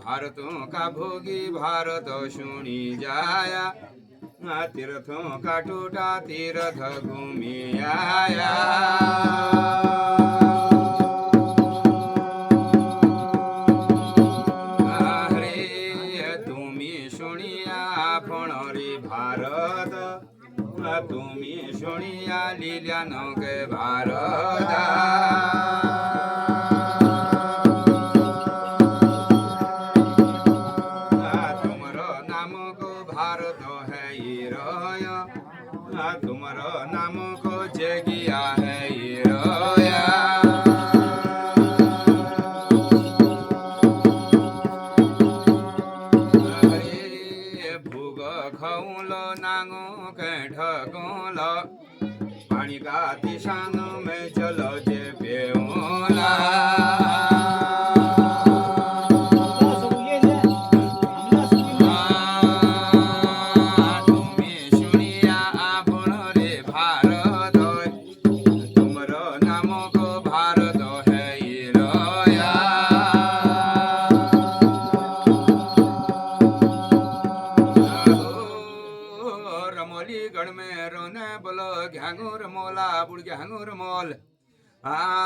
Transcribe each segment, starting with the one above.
भारतों का भोगी भारत सुनी जाया, तीर्थों का टूटा तीर्थ घूमी आया। हरे तुम्ही सुनिया फणरी भारत, तुम्ही सुनिया लीला नौके भारत। तुम्हारो नाम को जगिया है ये रोया। हरे भूग खौलो नांगो के ढगोलो, पानी का दिशान में चलो जे बेओला।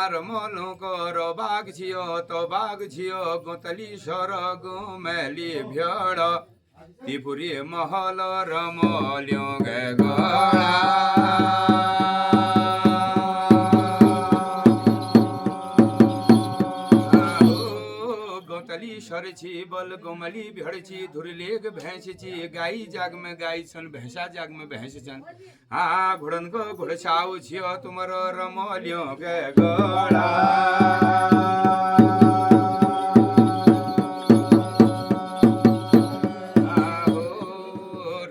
रमोलों को रो बाग छियो तो बाग छियो, गोतली सर गोमेली भ्योड़, त्रिपुरी महल रमोलियों के गोड़ा। गोतली सर छी बल गोमली भेड़ छी, धुरलेग भैंस छी, गाई जाग में गाई सन, भैंसा जाग में भैंस सन। हाँ घोड़न को घोड़छाऊ छियो तुम्हारो रमोलियों के गोड़ा।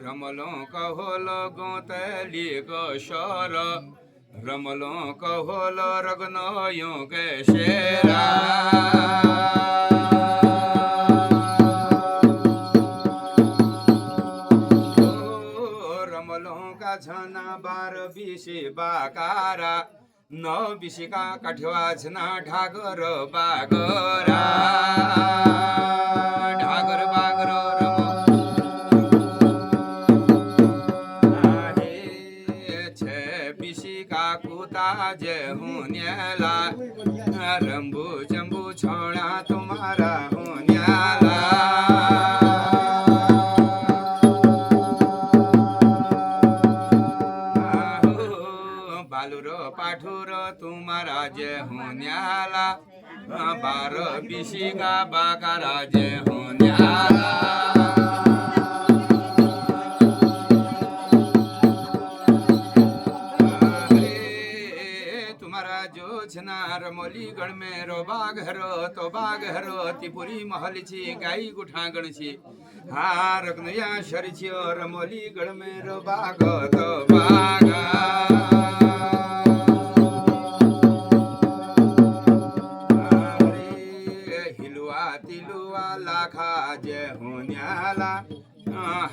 रमलों का होलो गोतली को शोर, रमलों का होलो रगनोयों के शेरा। झना बार बिशी बाकारा, नौ बिशी का कठवा झना ढागर बागरा। ढागर बागरो छे बिशी का कुता जे हूँ न्याला, रंबू जम्बू छोड़ा तुम्हारा हूँ न्याला। पाठुर तुम्हारा जय हो न्याला, बार बिशी का बाकारा जय हो न्याला। तुम्हारा जो छना रमोलीगढ़ में रो बाग हरो तो बाग हरो, त्रिपुरी महल छी गाई गुठागण छी। हाँ रगनया शर छियो रमोलीगढ़ में रो बाग तो बागा। लाखा जय हो न्याला,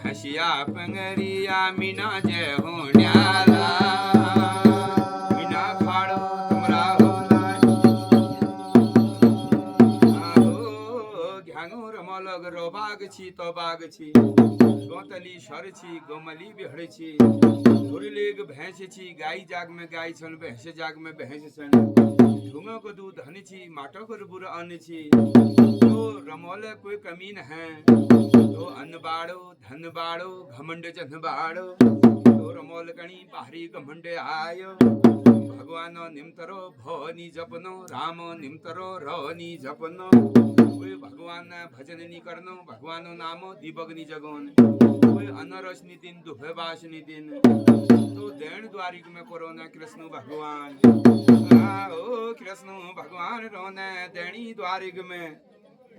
हसिया पंगरिया मीना जय हो न्याला। मीना खाड़ो तुमरा होला, घ्यांगो रमलग रो बाग छी तो बाग छी, गोतली सर छी गोमली बिहड़ छी, धुरलेग भैंस छी, गाई जाग में गाई सन, भैंस जाग में भैंस सन। धुआं को दूध हन छी, माटो को बुरा अन्न छी। तो रमोल कोई कमी न है, तो अन्न बाड़ो धन बाड़ो घमंड जन बाड़ो। तो रमोल कणी बाहरी घमंड आयो, भगवान निमतरो भोनी जपनो, राम निमतरो रोनी जपनो। कोई भगवान भजन नी करनो, भगवान नामो दीपग्नि जगोन। कोई अनरस नितिन दुभबास नितिन, तो देण द्वारिक में कोरोना कृष्ण भगवान। ओ कृष्ण भगवान रोने देणी द्वारिक में,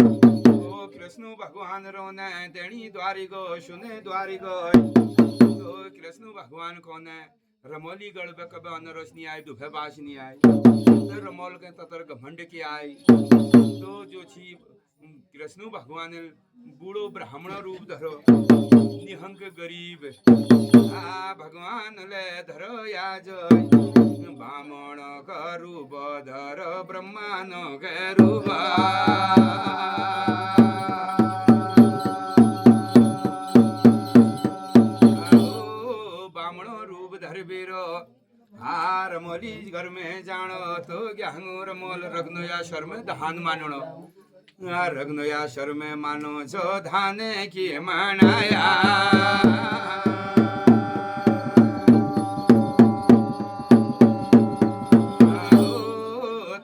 ओ कृष्ण भगवान रोने देणी द्वारिको सुने द्वारिको। तो कृष्ण भगवान कोने रमोली गढ़ पे कब अनरस नहीं आए दुभे बास नहीं आए तो रमोल के ततर घमंड के आए तो जो छी कृष्ण भगवान बूढ़ो ब्राह्मण रूप धरो निहंग गरीब भगवान ले धरो या जय बामण का रूप धर ब्रह्मांड के रूप रमोली घर में जानो तो ग्यांगो रमोल रगनो या शर में धान मानो रगनो या शर में मानो जो धाने की मनाया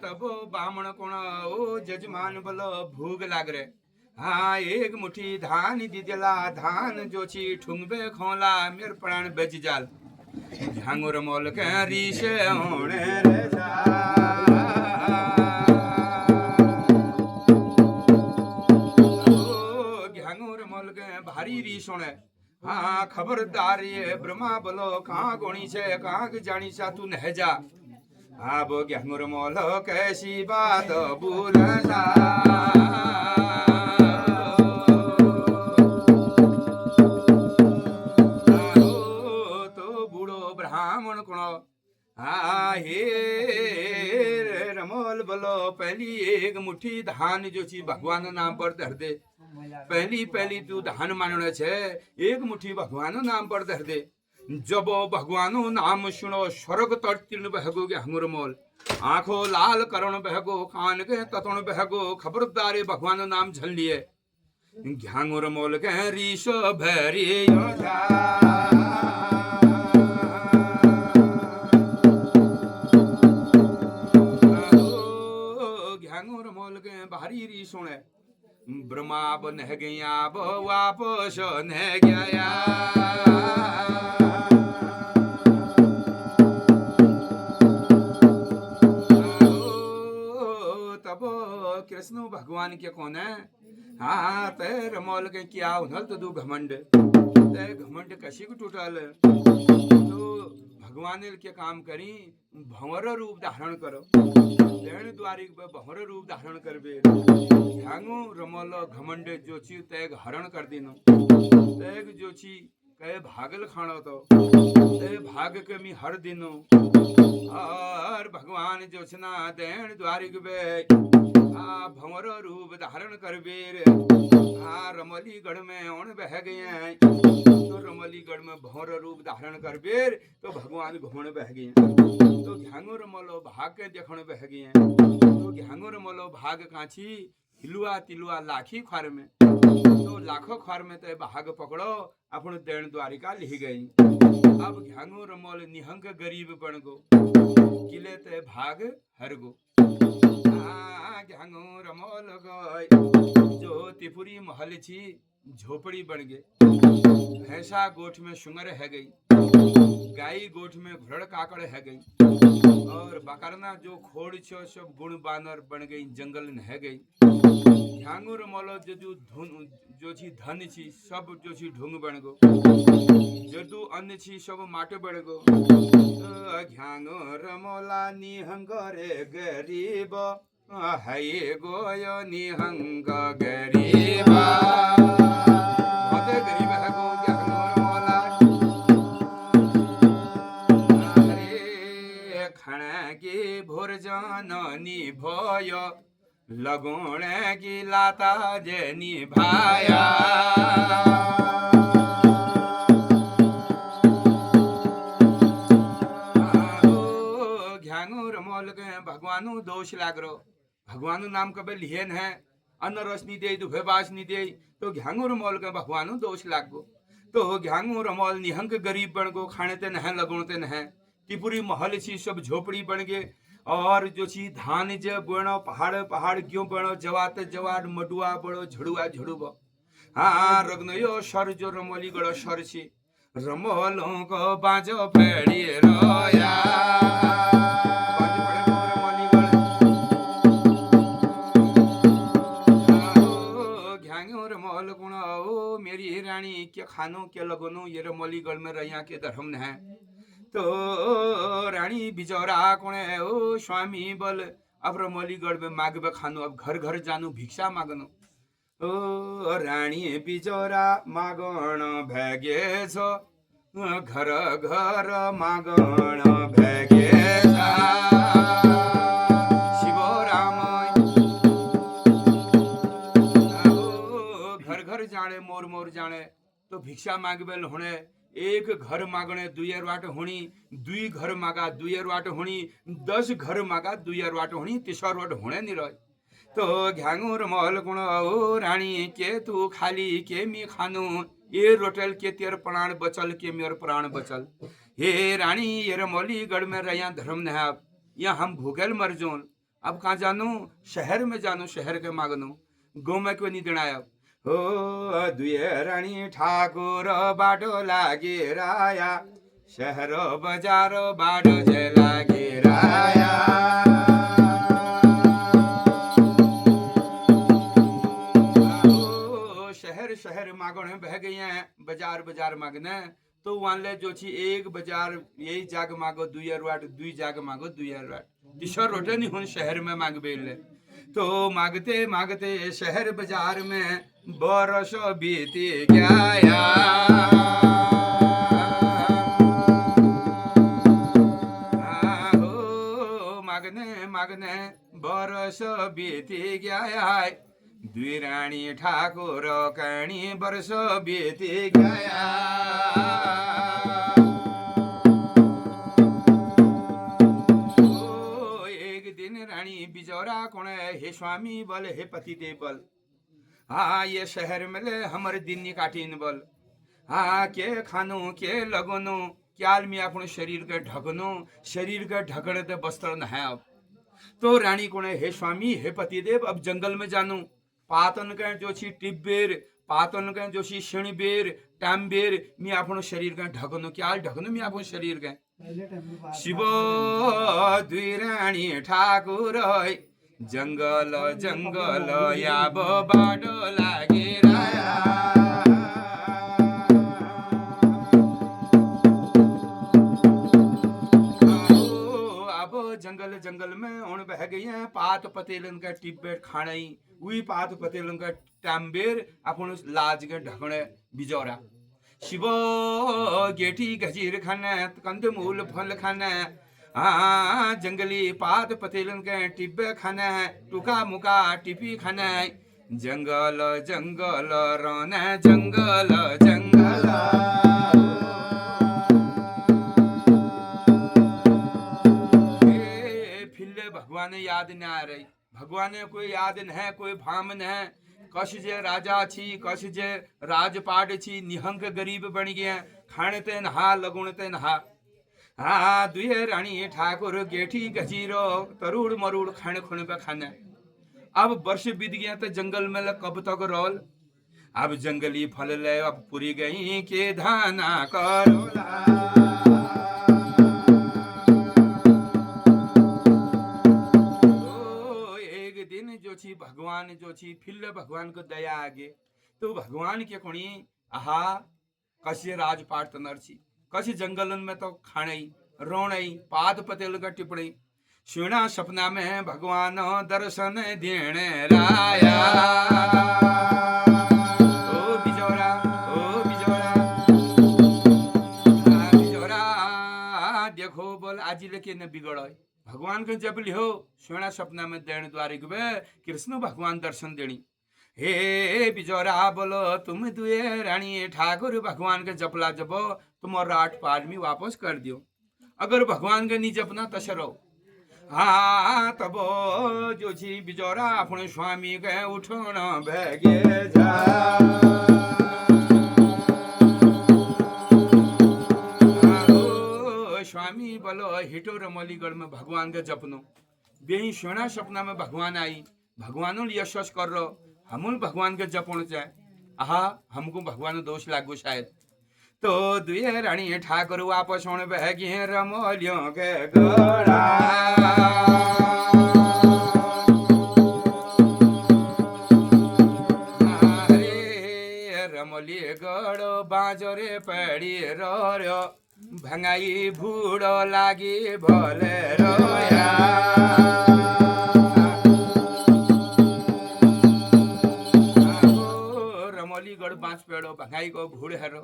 तबो बामण कोण ओ जजमान बोलो भूग लाग रे हाँ एक मुट्ठी धान दीदेला धान जो छी ठुंगबे खोला मेर प्राण बच जाल झांगुर मोल के रीशे होने रे झांगुर मोल के भारी रीश होने हाँ खबरदार ये ब्रह्मा बोलो कहाँ गोणी छे कहाँ की जानी सा तू नह जा हाँ वो झांगुर मोल कैसी बात बोल जा रमोल बोलो पहली एक मुट्ठी धान जो छी भगवान नाम पर धर दे पहली तू धान मानने छे एक मुट्ठी भगवान नाम पर धर दे जब भगवानो नाम सुनो स्वर्ग तट तीर्ण बहगो घ्यांगुर मोल आंखों लाल करण बहगो कान के ततण बहगो खबरदार भगवान नाम झल लिए घ्यांगुर मोल के रीश भरी भारी री सुने ब्रह्मा बन गया वापस न गया तब कृष्ण भगवान के कौन है हाँ ते रमोल के क्या उन्हल तो दू घमंड ते घमंड कशी को टूटल तो भगवान के काम करी भंवर रूप धारण करो देण द्वारिक भंवर रूप धारण करबे ध्यांगो रमोल घमंड जो छी तेग हरण कर दिनो तेग जो छी कहे भागल खाणो तो ते भाग के मी हर दिनो और भगवान जो छना देण द्वारिक बे भंवर रूप धारण करबे रमोली गढ़ में ओण बह गए तो रमोलीगढ़ में भौर रूप धारण कर बेर तो भगवान घूमण बह गए तो घ्यांगुर मोलो भाग के देखण बह गए तो घ्यांगुर मोलो भाग काछी हिलुआ तिलुआ लाखी ख्वार में तो लाखों ख्वार में ते भाग पकड़ो अपन देण द्वारिका लिह गई अब घ्यांगुर मोल निहंग गरीब बन गो किले ते भाग हर गो घ्यांगुर मोल गई जो त्रिपुरी महल छी झोपड़ी बन गए भैंसा गोठ में सुंगर है गई गाई गोठ में घुड़ काकड़ है गई और बकरना जो खोड़ छो सब गुण बानर बन गई जंगल न है गई घ्यांगुर मोलो जो छी धन छी सब जो छी ढूंग बन गो जदू अन्न छी सब माटे बन गो घ्यांगुर मोला निहंग रे गरीब है गोय निहंग गरीबा गरीब है गो घ्यांगुर मोला अरे खण की भोरजन निभय लगोण की लाता जे निभाया घ्यांगुर मोल के भगवानु दोष लाग रो भगवानु नाम कबे लिहन है अन्न रोशनी दे दुभे बास नहीं दे तो घ्यांगुर मोल के भगवानु दोष लाग गो तो घ्यांगुर मोल निहंग गरीब बन गो खाने ते नह लगोणते नह त्रिपुरी महल छी सब झोपड़ी बन गए और जो छी धान जे बणो पहाड़ पहाड़ क्यों बणो जवात जवार मडुआ बड़ो झड़ुआ झड़ुबो हाँ रग्नयो सर जो रमोली गड़ो सर छी रमोलों को बाजो फेड़ी रोया मेरी रानी क्या खानो क्या लगनो ये रमोली गढ़ में रैया के धर्म है तो रानी बिजौरा कोणे ओ स्वामी बोल अब रमोलीगढ़ में मांगबे खानु, अब घर घर जानु भिक्षा मागनु। ओ रानी बिजौरा मागण भगे छ, घर घर मागण भगे घर घर जाने मोर मोर जाने तो भिक्षा मांगबेल होने, एक घर मागणे दुयर वाट होनी, दुई घर मागा दुयर वाट होनी, 10 घर मागा दुयर वाट होनी, तीसर वाट होने नहीं रहे। तो घ्यांगुर महल गुण ओ रानी के तू खाली के मी खानु, ये रोटल के तेर प्राण बचल के मेर प्राण बचल। हे रानी ये रमोलीगढ़ में रहा धर्म न है, यहाँ हम भूगल मर जोन, अब कहाँ जानू, शहर में जानू, शहर के मागनू, गौ में क्यों नहीं देना। हो दुए रानी ठाकुर बाटो लागे राया, शहर बजार बाटो जे लागे राया। शहर शहर मागण बह गई हैं, बाजार बाजार मागने तो वाले जो छी एक बाजार यही जाग मागो दुयर वाट, दुई जाग मागो दुयर वाट, तीसर रोटे नहीं हुन शहर में मांग बेले। तो मांगते मांगते शहर बाजार में बरस बीती गया, मागने मागने बरस बीती गया, दुई रानी ठाकुर कणी बरस बीती गया। एक दिन रानी बिजौरा कोण हे स्वामी बल, हे पति देव बल, हाँ ये शहर में ले हमारे दिन नी काटीन बल, हाँ के खानु के लगनु, क्याल में अपन शरीर के ढकनु, शरीर के ढकने ते वस्त्र न है। अब तो रानी कोणे हे स्वामी हे पति देव, अब जंगल में जानू, पातन के जो छी टिब्बेर, पातन के जो छी शनिबेर टाइमबेर, मैं अपन शरीर के ढकनु, क्याल ढकनु मैं अपन शरीर के। शिव दुई रानी ठाकुर जंगल जंगल याब बाटो लागे राया। अब जंगल जंगल में उन बह गई हैं, पात पतेलन का टिब्बेट खाने, वही पात पतेलन का टाम्बेर अपन लाज के ढकने बिजौरा। शिव गेठी गजीर खाने, कंदमूल फल खाने, हाँ जंगली पात पतेलन के टिब्बे खाने, टुका मुका टिपी खाने, जंगल जंगल रोने जंगल जंगल। फिर भगवान याद न आ रही, भगवान कोई याद न है, कोई भाम न है, कश जे राजा छी, कश जे राजपाट छी, निहंक गरीब बन गए, खाने ते नहा लगुण ते नहा। हाँ दुए रानी ठाकुर गेठी गजीरो तरुड़ मरुड़ खाने खुने पे खाने। अब वर्ष बीत गया तो जंगल में कब तक रोल, अब जंगली फल ले अब पूरी गई के धाना करोला। तो एक दिन जो छी भगवान जो छी फिर भगवान को दया आगे, तो भगवान के कोणी आहा कसी राजपाट तनर छी, कसी जंगलन में तो खाने रोने पाद पतेल का टिप्पणी सुना, सपना में भगवान दर्शन देने राया। ओ बिजौरा ओ बिजौरा, बिजौरा देखो बोल आज लेके न बिगड़, भगवान को जब लिहो सुना सपना में देने द्वारे कृष्ण भगवान दर्शन देनी। हे बिजौरा बोलो तुम दुए रानी ठाकुर भगवान के जपला जबो तुम राट पार में वापस कर दियो, अगर भगवान के नहीं जपना तशरो। हाँ तब जो छी बिजौरा अपने स्वामी के उठोना भगे जा। स्वामी बोलो हिटो रमोलीगढ़ में भगवान के जपनो, बेही सोना सपना में भगवान आई, भगवानों लिए यश कर रो, हमूल भगवान के जपण चाहे, आहा हमको भगवान दोष लागो शायद। तो दुए रानी ठाकुर वापस होने बह गए रमोलियों के गोड़ा। रमोली गड़ो बाजरे पड़ी रो भंगाई भूड़ो लागे भले रोया रमोलीगढ़ बाँच पेड़ो भंगाई को भूड़ हेरो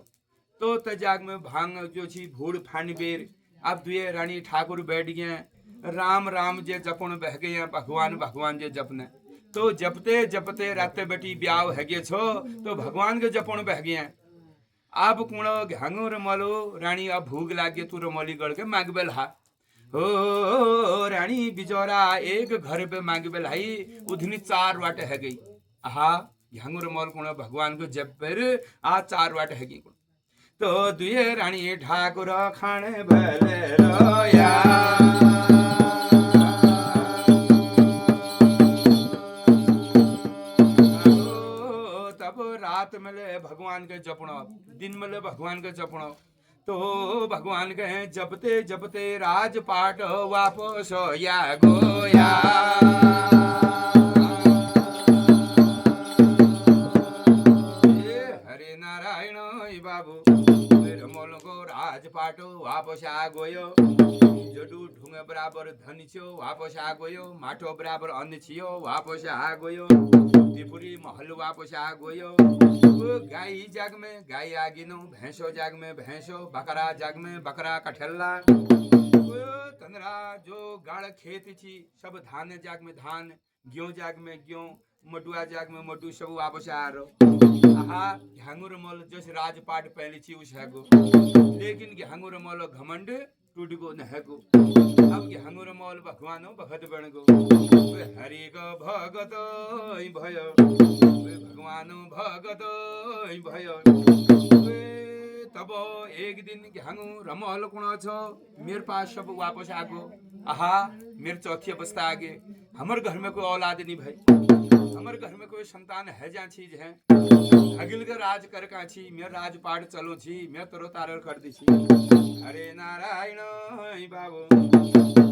तो तजाग में भांग जो छी भूड़ फान बेर अब दुए रानी ठाकुर बैठ गए राम राम जे जपण बह गए भगवान भगवान जे जपने तो जपते जपते राते बेटी ब्याह है छो तो भगवान के जपण बह गए अब कुण घांगो रमलो रानी अब भूख लागे तू रमोली गढ़ के मांग बेल हा हो रानी बिचौरा एक घर पे मांग बेल हाई उधनी 4 वाट है गई आहा घांगो रमल कुण भगवान को जप पर आ 4 वाट है गई तो दुए रानी ठाकुर खाने भले रोया रात मिले भगवान के जपणो दिन मिले भगवान के जपणो तो भगवान के जपते जपते राजपाट वापस या गोया हरे नारायण बाबू रमोल को राजपाट वापस आ गयो जडू ढूंगे बराबर धन छो वापस आ गयो माठो बराबर अन्न छियो वापस आ गयो त्रिपुरी महल वापस आ गयो गाय जाग में गाय आगिनो भैंसो जाग में भैंसो बकरा जाग में बकरा कठल्ला तंद्रा जो गाड़ खेत छी सब धान जाग में धान गेहूं जाग में गेहूं मडुआ जाग में मडु सब वापस आ रो आहा घांगुर मोल जस राजपाट पहले छी उस है गो लेकिन घांगुर मोल घमंड टूट गो न है गो अब घांगुर मोल भगवानो भगत बन गो हरि को भगत भयो भगवानो भगत भयो तब एक दिन घांगु रमोल कुण छो मेरे पास सब वापस आ गो आहा मेरे चौथी अवस्था आगे हमर घर में कोई औलाद नहीं भाई हमर घर में कोई संतान है जा चीज है अगिल के राज कर का छी मैं राजपाट चलो छी मैं तरो तारर कर दी छी हरे नारायण बाबू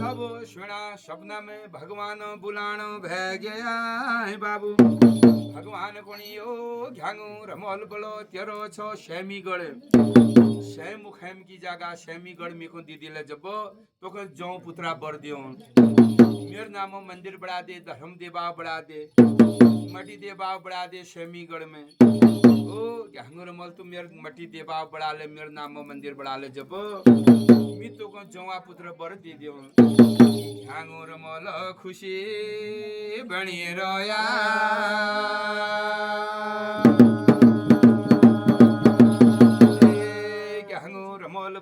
तब सुना सपना में भगवान बुलानो भै गया बाबू भगवान कोणियो घांगू रमोल बोलो तेरो छो शेमीगढ़ मुखैम की जगह शेमीगढ़ में को दीदी ले जबो तो को जो पुत्रा बर दियो मेर नामो मंदिर बढ़ा दे धर्म देवा बढ़ा दे मटी देवा बढ़ा दे शेमीगढ़ में ओ घांगू रमोल तू मेर मटी देवा बढ़ा ले मेर नामो मंदिर बढ़ा ले जबो मी तो को जवा पुत्र बर दे दियो घांगू रमोल खुशी बनी रोया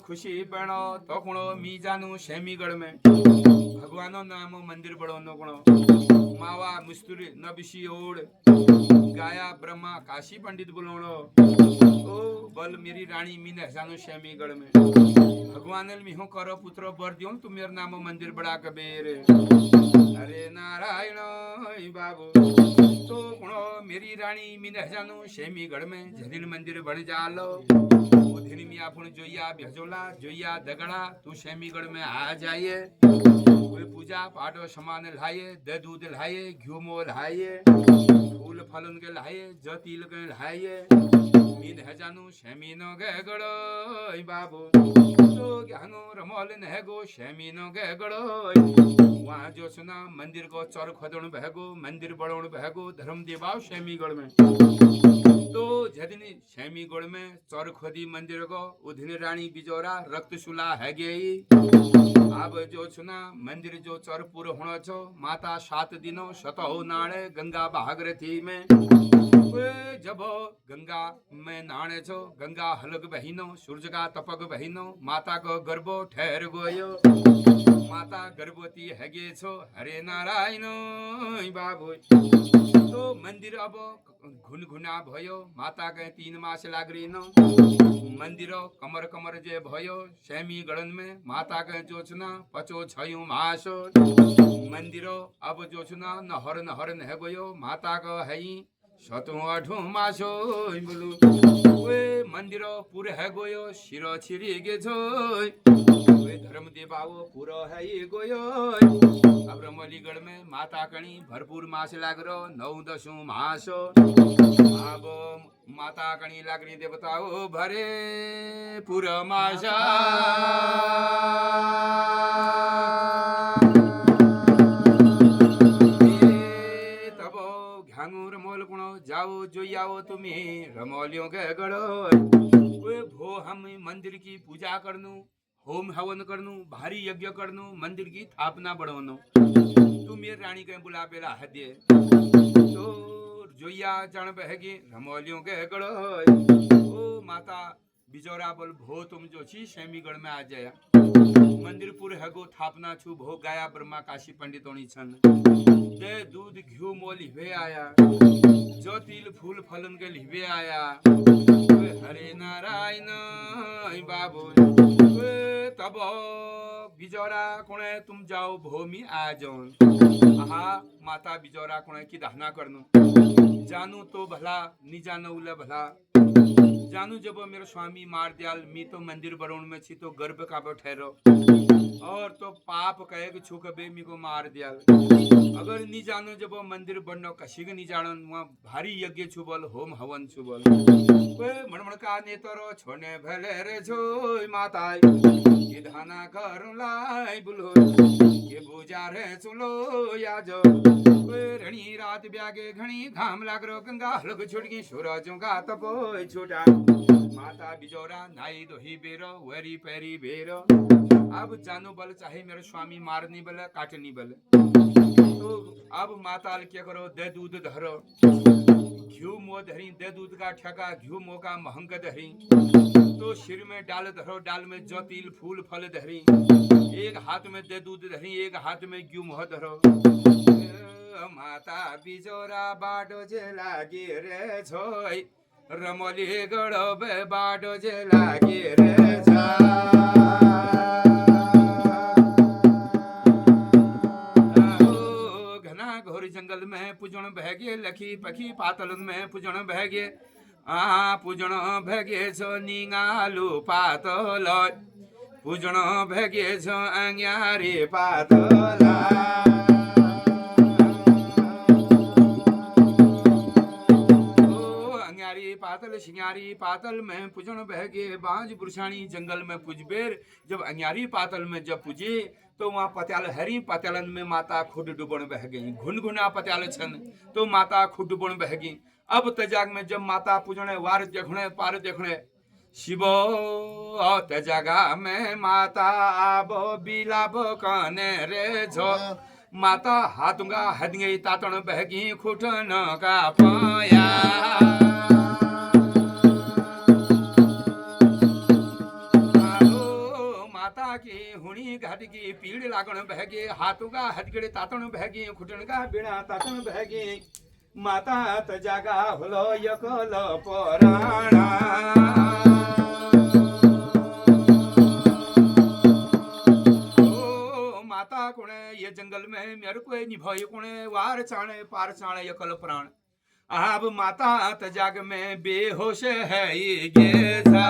खुशी बनो तो कुणो मी जानू शेमीगढ़ में भगवानो नामो मंदिर बड़ो नो कुणो मावा मुस्तुरी नबिशी ओड़ गाया ब्रह्मा काशी पंडित बुलोणो ओ बल मेरी रानी मी ने जानू शेमीगढ़ में भगवान मी हो करो पुत्रो बर दियो तू मेरे नामो मंदिर बड़ा कबीर हरे नारायण बाबू तो कुणो मेरी रानी मी ने जानू शेमीगढ़ में जदिन मंदिर बन जालो आपण जोइया भेजोला जोइया दगड़ा तू शेमीगढ़ में आ जाइए कोई पूजा पाठ सामान लाइए दे दूध लाइए घी मो लाइए फूल फलन के लाइए जतिल के लाइए मीन है जानू शेमीनो गे गड़ो बाबू तो ज्ञानो रमोल न गो शेमीनो गे गड़ो वहाँ जो सुना मंदिर को चौर खोदण बहगो मंदिर बढ़ोण बहगो धर्म देवाओ शेमीगढ़ में तो जदिनी शेमीगढ़ में चौर खोदी मंदिर को उधनी रानी बिजोरा रक्त सुला है गई अब जो सुना मंदिर जो चौर पूरा होना छो माता 7 दिनों शतहो नाणे गंगा भागरथी में जब गंगा में नाणे छो गंगा हलक बहिनो सूरज का तपक बहिनो माता को गर्भो ठहर गोयो माता गर्भवती है गे छो हरे नारायण बाबू तो मंदिर अब घुनघुना भयो माता के 3 मास लागरी नो मंदिरो कमर कमर जे भयो शेमीगढ़ में माता के जो छना 5-6 मास मंदिरो अब जो छना नहर नहर नह गयो माता को है 7-8 मासो बोलू वे मंदिरो पूरे है गयो शिरो छिरी गे छो वे धर्म देवाओ पूरा है ये गोयो अब रमोलीगढ़ में माता कणी भरपूर मास लाग रो 9-10 मास अब माता कणी लागरी देवताओ भरे पूरा मासा तबो घांगू रमोल कुणो जाओ जोयाओ तुम्हें रमोलियों के गढ़ो वे भो हम मंदिर की पूजा करनू होम हवन करनू भारी यज्ञ करनू मंदिर की स्थापना बढ़ानो तू मेरे रानी के बुला पेला हदे तो जोया जन बहगे रमोलियों के गढ़ो ओ माता बिजोरा बोल भो तुम जो छी शेमीगढ़ में आ जाया मंदिरपुर हगो थापना छु भो गाया ब्रह्मा काशी पंडितोनी छन दे दूध घी मोल लिवे आया जो तिल फूल फलन के लिवे आया हरे नारायण बाबू तब बिजोरा कोणे तुम जाओ भूमि आ जाओ आहा माता बिजोरा कोणे की दहना करनु जानू तो भला नी जानू उले भला जानू जब मेरे स्वामी मार दियाल मी तो मंदिर बरोण में छी तो गर्भ का ठहरो और तो पाप कहे कि छू कबे मी को मार दियाल अगर नी जानो जब मंदिर बननो कशी के नी जानो वहाँ भारी यज्ञ छु बोल होम हवन छु बोल मनमण का नेतरो छोने भले रे छो माता ये धाना करू लाई बुलो ये बुझा रे चुलो या जो रणी रात ब्यागे घणी घाम लागरो गंगा हलक छुटकी सूरजों का तपो छुटा माता बिजोरा नाई दोही बेरो वरी पैरी बेरो अब जानू बल चाहे मेरे स्वामी मारनी बल काटनी बल तो अब माता क्या करो दे दूध धरो घी मो धरी दे दूध का ठका घी मो का महंग धरी तो सिर में डाल धरो डाल में जो तिल फूल फल धरी एक हाथ में दे दूध धरी एक हाथ में घी मोह धरो माता बिजोरा बाडो जे लागी रे छोई रमोली गड़ो बे बाडो जे लागी रे छा घना घोर जंगल में पूजन बहगे लखी पखी पातल में पूजन बहगे पूजन भगे छो निगालू पातल पूजन भगे छो अंग्यारी पातल पातल सिंगारी पातल में पूजन बहगे बांझ बुरसानी जंगल में पुजबेर जब अंगारी पातल में जब पूजे तो वहाँ पत्याल हरी पत्यालन में माता खुद डुबन बह गई घुनघुना पत्याल छन तो माता खुद डुबन बह गई अब तजाग में जब माता पूजने वार देखने पार देखने शिवो तजागा में माता आबो बिलाबो कने रे झो माता हाथुंगा हदंगे तातन बहगी खुटन का पाया की हुणी घाट की पीड़ लागण बहगे हाथों का हथगड़े तातण बहगे खुटन का बिना तातण बहगे माता तजागा होलो यकल पुराणा ओ माता कोणे ये जंगल में मेरे को निभाई कोणे वार चाणे पार चाणे यकल प्राण अब माता तजाग में बेहोश है ये गेजा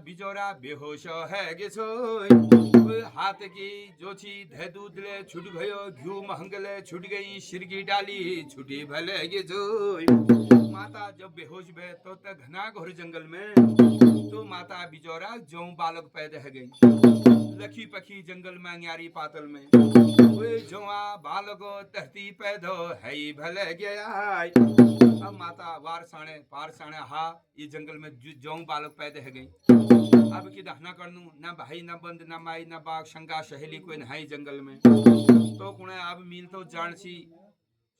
बिजोरा बेहोश है गेसो हाथ की जोची धे दूधले छूट गयो घ्यू महंगले छूट गई सिर की डाली छुटी भले गेसो माता जब बेहोश भे तो घना घोर जंगल में तो माता बिजोरा जो बालक पैदा है गई लखी पखी जंगल में न्यारी पातल में वे जोआ बालको धरती पैदो है भले गया अब माता वार साणे पार साणे हा ये जंगल में जो बालक पैदा है गई अब की दहना करनू ना भाई ना बंद ना माई ना बाग शंका सहेली कोई नहाई जंगल में तो कुणे अब मिल तो जान सी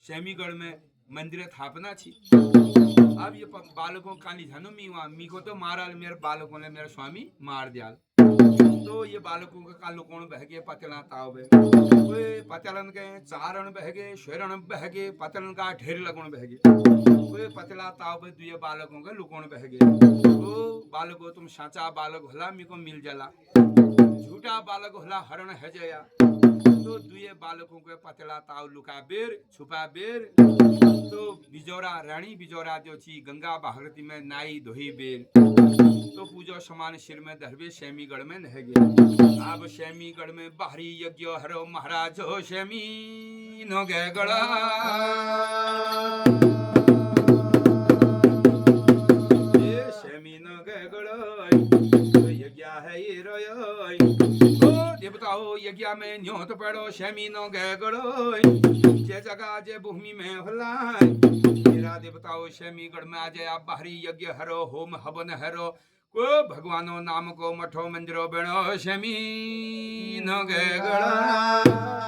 शेमीगढ़ में मंदिर स्थापना छी अब ये बालकों काली जानू मी को तो माराल मेरे बालकों ने मेरा स्वामी मार दियाल तो ये बालकों का कालू कौन बहगे पतला ताव वे पतलन के चारण बहगे शेरण बहगे पतलन का ढेर लगन बहगे वे पतला ताव दुए बालकों का लुकोण बहगे तो बालको तुम साचा बालक भला मी को मिल जाला झूठ छोटा बालक होला हरण है जया तो दुए बालकों के पतला ताव लुका बेर छुपा बेर तो बिजोरा रानी बिजोरा जो छी गंगा भागरती में नाई धोई बेर तो पूजो समान सिर में धरबे शैमीगढ़ में नह गया। अब शैमीगढ़ में बाहरी यज्ञ हरो महाराज हो शैमी नो गए गड़ा शैमी नो गए गड़ा यज्ञ है ये रोय देवताओ यज्ञ में न्योत पड़ो शैमी नो गए गड़ो जे जगह जे भूमि में होला मेरा देवताओ शैमीगढ़ में आ जाए आप बाहरी यज्ञ हरो होम हवन हरो को भगवानो नाम को मठो मंदिरो बनो शमी न गए गड़ा